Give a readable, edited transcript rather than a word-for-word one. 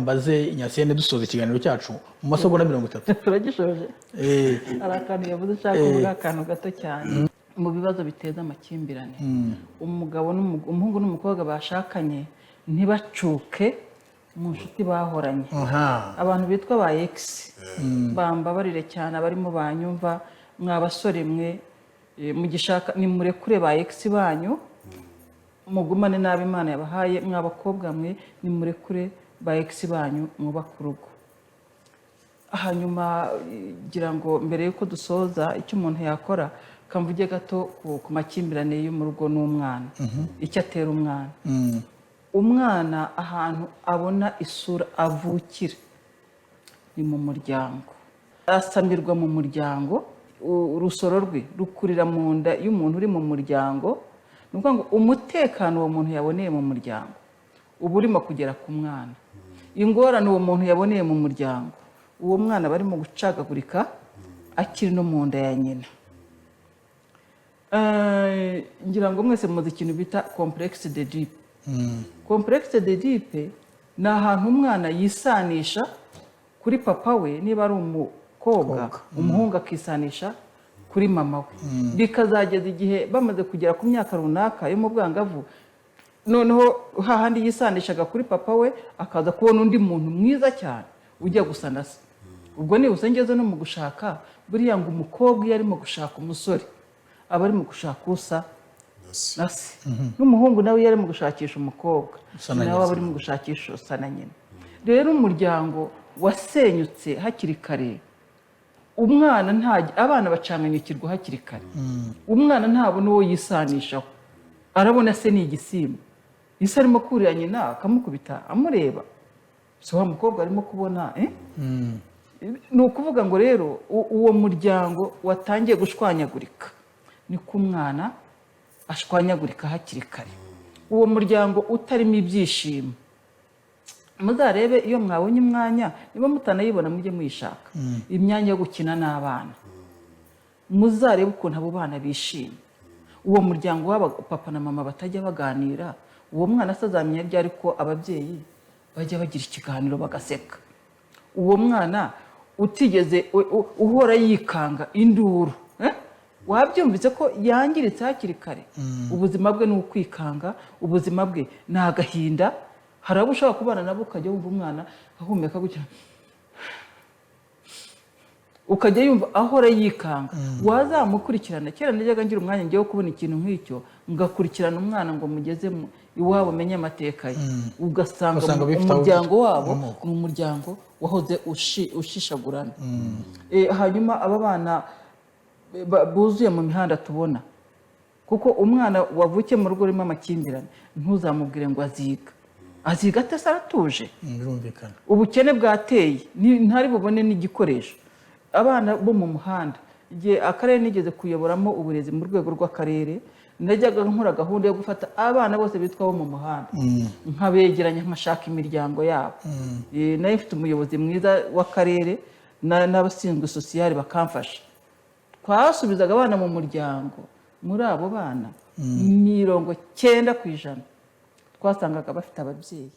mbaze Nyasiyene dusoza ikiganiro cyacu mu masegonda 30. turagishoje hari akantu yavuze ushaka kuvuga akantu gato cyane mu bibazo biteza amakimbirane. Umuhungu n'umukobwa bashakanye ntibacuke mu nshuti bahoranye. Abantu bitwa ba ex bambabarire cyane abarimo banyumva, mwabasore mwe mugishaka nimurekure ba ex banyu mugumane nabi Imana yabahaye, mwabakobwa mwe nimurekure ba ex banyu mwubaka urugo. Hanyuma gira ngo mbere yuko dusoza icyo umuntu yakora kamvuge gato ku makimbirane yo mu rugo n'umwana. Icyo atera umwana, umwana ahantu abona isura avukira ni mu muryango, asamirwa mu muryango, urusoro rwe rukurira mu nda y'umuntu uri mu muryango. Ni ukuvuga ngo umutekano uwo muntu yaboneye mu muryango uba urimo kugera ku mwana. Ingorane uwo muntu yaboneye mu muryango, uwo mwana barimo gucagagurika akiri no mu nda ya nyina. Ngira ngo mwese muzi ikintu bita complexe d'Oedipe. Complexe d'Oedipe ni ahantu umwana yisanisha kuri papa we, niba ari umukobwa umuhungu akisanisha kuri mama we, bikazageza igihe bamaze kugera ku myaka runaka yo mu bwangavu, noneho hahandi yisanishaga kuri papa we akaza kubona undi muntu mwiza cyane ujya gusa na se. Ubwo ni usengeze no mu gushaka, buriya ngo umukobwa iyo arimo gushaka umusore aba arimo gushaka usa na se, n'umuhungu nawe iyo arimo gushakisha umukobwa nawe aba arimo gushakisha usa na nyina. Rero umuryango wasenyutse hakiri kare, abana bacanganyukirwa hakiri kare. Umwana ntabona uwo yisanishaho, arabona se ni igisimba, ise arimo kurira nyina akamukubita amureba, so wa mukobwa arimo kubona ni ukuvuga ngo rero uwo muryango watangiye gushwanyagurika niko umwana ashwanyagurika hakiri kare. Uwo muryango utarimo ibyishimo, muzarebe iyo mwabonye umwanya, niba mutanayibona mujye muyishaka imyanya yo gukina n'abana, muzarebe ukuntu abo bana bishimye. Uwo muryango w'aba papa na mama batajya baganira, uwo mwana asazamenya ryari ko ababyeyi bajya bagira ikiganiro bagaseka. Uwo mwana utigeze uhora yikanga induru, wabyumvise ko yangiritse hakiri kare. Ubuzima bwe ni ukwikanga, ubuzima bwe ni agahinda. Hari abo ushobora kubana nabo ukajya wumva umwana ahumeka gutya, ukajya yumva ahora yikanga. Wazamukurikirana, kera najyaga ngira umwanya ngiye wo kubona ikintu nk'icyo, ngakurikirana umwana ngo mugeze iwabo menye amateka ye, ugasanga umuryango wabo ni umuryango wahoze ushishagurana. Hanyuma aba bana buzuye mu mihanda tubona, kuko umwana wavukiye mu rugo rurimo amakimbirane ntuzamubwire ngo aziga ate se aratuje. Ubukene bwateye ntari bubone n'igikoresho. Abana bo mu muhanda, igihe akarere nigeze kuyoboramo uburezi mu rwego rw'akarere, najyaga nkora gahunda yo gufata abana bose bitwa bo mu muhanda nkabegeranya nkashaka imiryango yabo. Nayo mfite umuyobozi mwiza w'akarere n'abashinzwe sosiyali bakamfasha. Twasubizaga abana mu muryango, muri abo bana 90% twasangaga bafite ababyeyi.